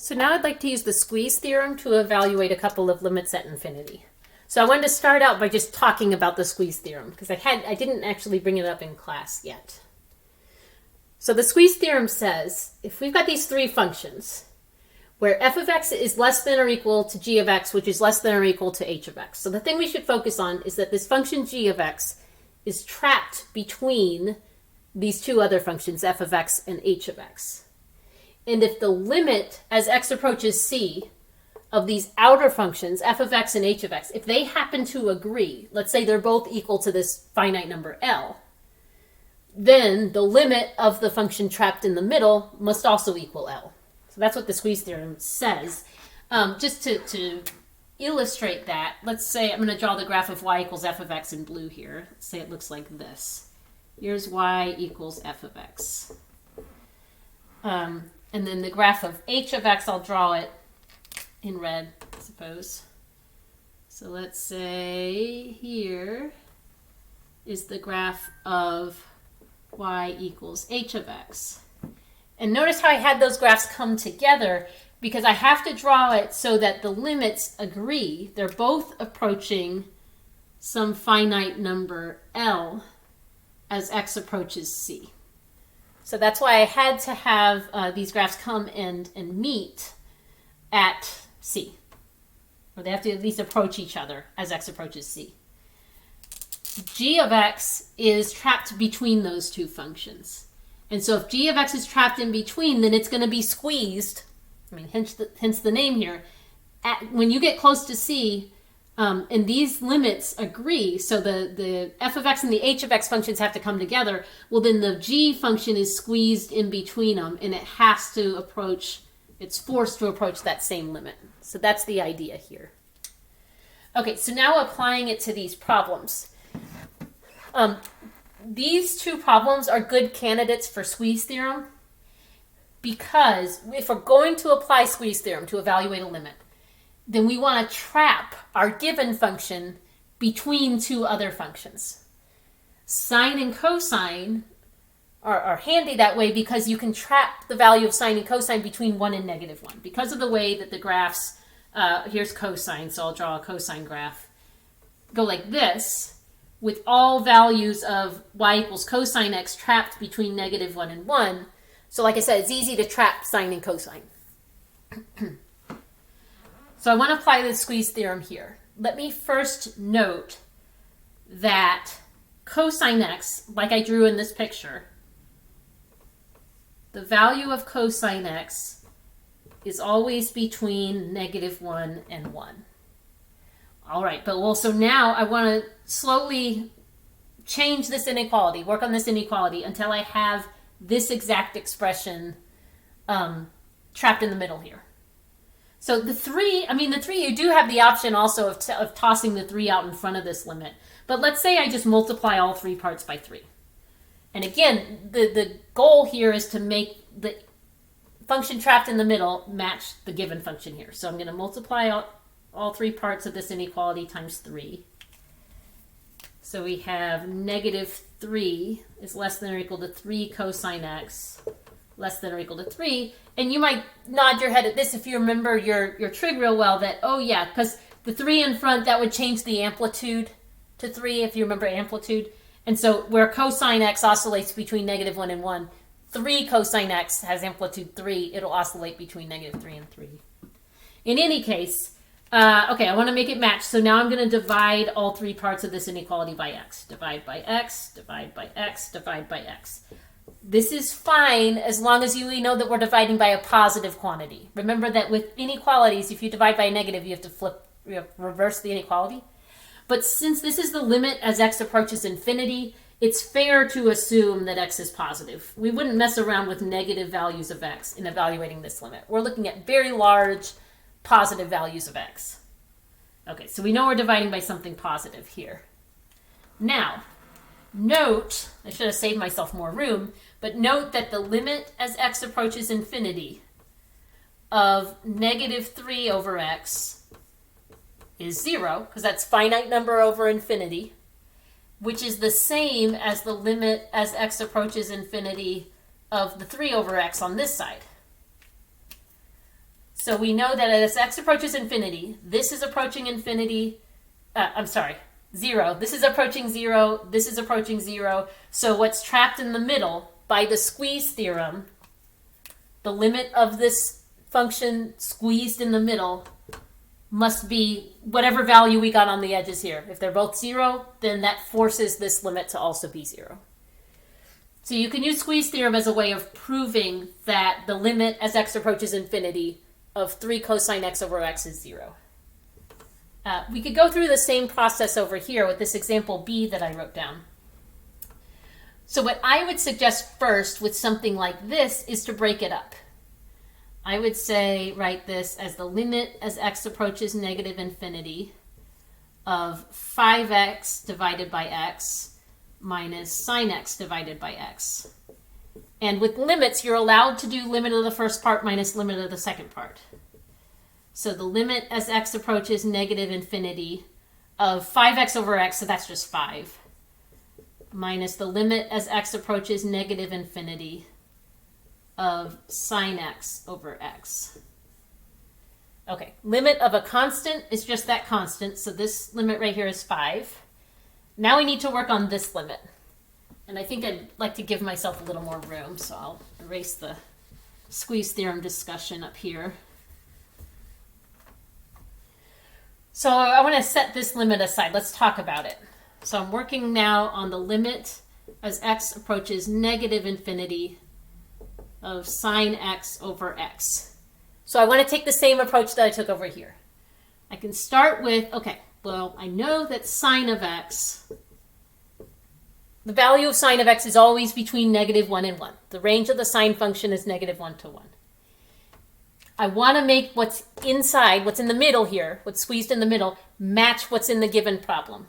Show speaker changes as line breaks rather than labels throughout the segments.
So now I'd like to use the squeeze theorem to evaluate a couple of limits at infinity. So I wanted to start out by just talking about the squeeze theorem because I didn't actually bring it up in class yet. So the squeeze theorem says if we've got these three functions where f of x is less than or equal to g of x, which is less than or equal to h of x. So the thing we should focus on is that this function g of x is trapped between these two other functions, f of x and h of x. And if the limit as x approaches c of these outer functions, f of x and h of x, if they happen to agree, let's say they're both equal to this finite number L, then the limit of the function trapped in the middle must also equal L. So that's what the squeeze theorem says. Just to illustrate that, let's say I'm going to draw the graph of y equals f of x in blue here. Let's say it looks like this. Here's y equals f of x. And then the graph of h of x, I'll draw it in red, I suppose. So let's say here is the graph of y equals h of x. And notice how I had those graphs come together because I have to draw it so that the limits agree. They're both approaching some finite number L as x approaches c. So that's why I had to have these graphs come and meet at c. Or they have to at least approach each other as x approaches c. G of x is trapped between those two functions. And so if g of x is trapped in between, then it's going to be squeezed. I mean, hence the name here. When you get close to c, and these limits agree, so the f of x and the h of x functions have to come together, well then the g function is squeezed in between them and it has to approach, it's forced to approach that same limit. So that's the idea here. Okay, so now applying it to these problems. These two problems are good candidates for squeeze theorem because if we're going to apply squeeze theorem to evaluate a limit, then we want to trap our given function between two other functions. Sine and cosine are handy that way because you can trap the value of sine and cosine between 1 and negative 1. Because of the way that the graphs, here's cosine, so I'll draw a cosine graph, go like this, with all values of y equals cosine x trapped between negative 1 and 1. So like I said, it's easy to trap sine and cosine. So I want to apply the squeeze theorem here. Let me first note that cosine x, like I drew in this picture, the value of cosine x is always between negative 1 and 1. All right, but well, so now I want to slowly change this inequality, work on this inequality until I have this exact expression trapped in the middle here. So the 3, you do have the option also of tossing the 3 out in front of this limit. But let's say I just multiply all 3 parts by 3. And again, the goal here is to make the function trapped in the middle match the given function here. So I'm going to multiply out all 3 parts of this inequality times 3. So we have negative 3 is less than or equal to 3 cosine x, less than or equal to 3. And you might nod your head at this if you remember your trig real well that, oh yeah, because the 3 in front, that would change the amplitude to 3 if you remember amplitude. And so where cosine x oscillates between negative 1 and 1, 3 cosine x has amplitude 3. It'll oscillate between negative 3 and 3. In any case, okay, I want to make it match. So now I'm going to divide all 3 parts of this inequality by x. Divide by x, divide by x, divide by x. This is fine as long as you know that we're dividing by a positive quantity. Remember that with inequalities, if you divide by a negative, you have to reverse the inequality. But since this is the limit as x approaches infinity, it's fair to assume that x is positive. We wouldn't mess around with negative values of x in evaluating this limit. We're looking at very large positive values of x. Okay, so we know we're dividing by something positive here. Now, note, I should have saved myself more room, but note that the limit as x approaches infinity of negative 3 over x is 0, because that's finite number over infinity, which is the same as the limit as x approaches infinity of the 3 over x on this side. So we know that as x approaches infinity, this is approaching infinity. I'm sorry, 0. This is approaching 0. This is approaching 0. So what's trapped in the middle by the squeeze theorem, the limit of this function squeezed in the middle must be whatever value we got on the edges here. If they're both 0, then that forces this limit to also be 0. So you can use squeeze theorem as a way of proving that the limit as x approaches infinity of 3 cosine x over x is 0. We could go through the same process over here with this example B that I wrote down. So what I would suggest first with something like this is to break it up. I would say write this as the limit as x approaches negative infinity of 5x divided by x minus sine x divided by x. And with limits, you're allowed to do limit of the first part minus limit of the second part. So the limit as x approaches negative infinity of 5x over x, so that's just 5, minus the limit as x approaches negative infinity of sine x over x. Okay, limit of a constant is just that constant, so this limit right here is 5. Now we need to work on this limit. And I think I'd like to give myself a little more room, so I'll erase the squeeze theorem discussion up here. So I want to set this limit aside. Let's talk about it. So I'm working now on the limit as x approaches negative infinity of sine x over x. So I want to take the same approach that I took over here. I can start with, okay, well, I know that sine of x, the value of sine of x is always between negative 1 and 1. The range of the sine function is negative 1 to 1. I want to make what's inside, what's in the middle here, what's squeezed in the middle, match what's in the given problem.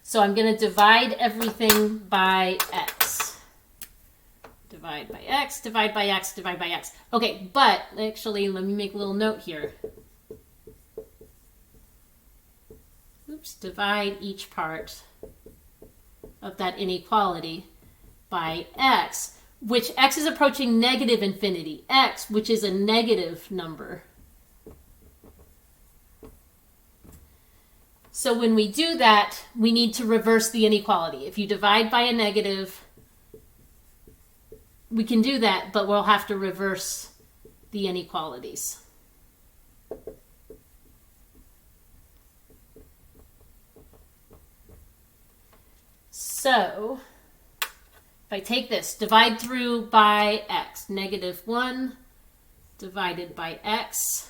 So I'm going to divide everything by x. Divide by x, divide by x, divide by x. Okay, but actually, let me make a little note here. Oops, divide each part of that inequality by x, which x is approaching negative infinity. X, which is a negative number. So when we do that, we need to reverse the inequality. If you divide by a negative, we can do that, but we'll have to reverse the inequalities. So if I take this, divide through by x, negative 1 divided by x,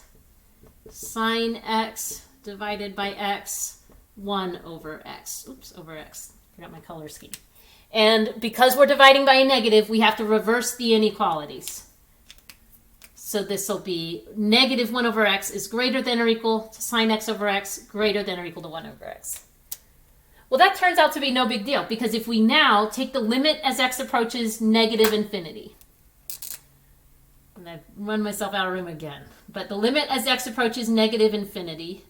sine x divided by x, 1 over x. Oops, over x. Forgot my color scheme. And because we're dividing by a negative, we have to reverse the inequalities. So this will be negative 1 over x is greater than or equal to sine x over x, greater than or equal to 1 over x. Well, that turns out to be no big deal, because if we now take the limit as x approaches negative infinity, and I've run myself out of room again, but the limit as x approaches negative infinity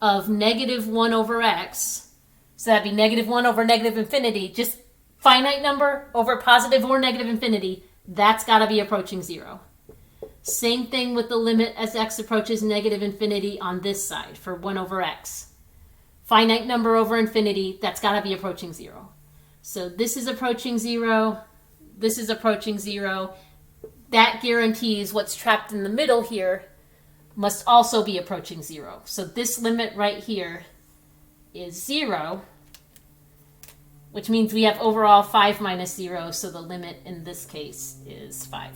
of negative 1 over x, so that'd be negative 1 over negative infinity, just finite number over positive or negative infinity, that's got to be approaching 0. Same thing with the limit as x approaches negative infinity on this side for 1 over x. Finite number over infinity, that's got to be approaching 0. So this is approaching 0. This is approaching 0. That guarantees what's trapped in the middle here must also be approaching 0. So this limit right here is 0, which means we have overall 5 minus 0, so the limit in this case is 5.